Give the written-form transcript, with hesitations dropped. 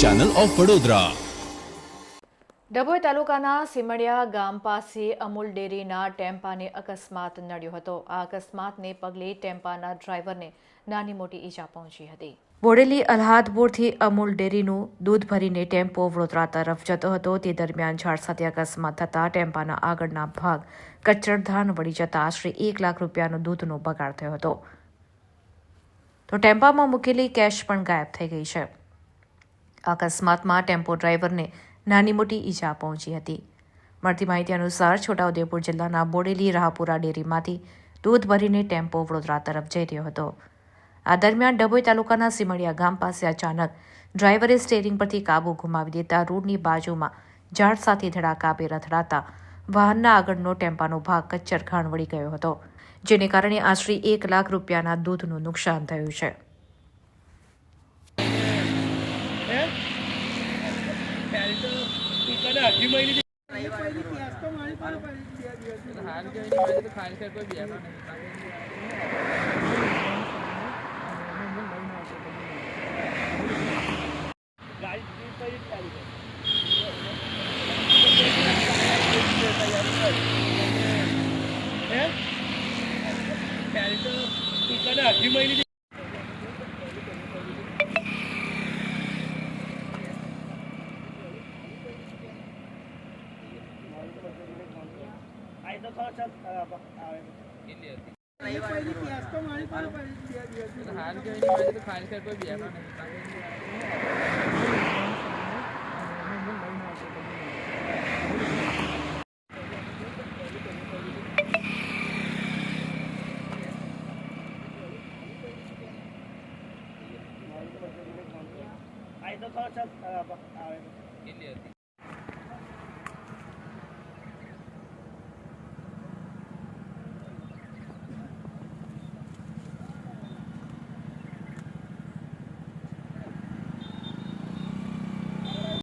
Channel of Vadodara. Dabhoi તાલુકાના સિમડિયા ગામ પાસે અમૂલ ડેરીના ટેમ્પાને અકસ્માત નડ્યો હતો। આ અકસ્માતને પગલે ટેમ્પાના ડ્રાઈવરને નાની મોટી ઈજા પહોંચી હતી। બોડેલી અલ્હાદપુરથી અમૂલ ડેરીનું દૂધ ભરીને ટેમ્પો વડોદરા તરફ જતો હતો। તે દરમિયાન ઝાડ સાથે અકસ્માત થતાં ટેમ્પાના આગળના ભાગ કચ્ચરધાન વળી જતા આશરે 1 લાખ રૂપિયાનો દૂધનો બગાડ થયો હતો। તો ટેમ્પામાં મૂકેલી કેશ પણ ગાયબ થઈ ગઈ છે। અકસ્માતમાં ટેમ્પો ડ્રાઈવરને નાની મોટી ઈજા પહોંચી હતી। મળતી માહિતી અનુસાર છોટાઉદેપુર જિલ્લાના બોડેલી રાહપુરા ડેરીમાંથી દૂધ ભરીને ટેમ્પો વડોદરા તરફ જઈ રહ્યો હતો। આ દરમિયાન ડભોઈ તાલુકાના સિમડિયા ગામ પાસે અચાનક ડ્રાઈવરે સ્ટીયરિંગ પરથી કાબુ ગુમાવી દેતા રોડની બાજુમાં ઝાડ સાથે ધડાકાભેર અથડાતા વાહનના આગળનો ટેમ્પાનો ભાગ કચ્ચર ખાણ વળી ગયો હતો, જેને કારણે આશરે 1 લાખ રૂપિયાના દૂધનું નુકસાન થયું છે।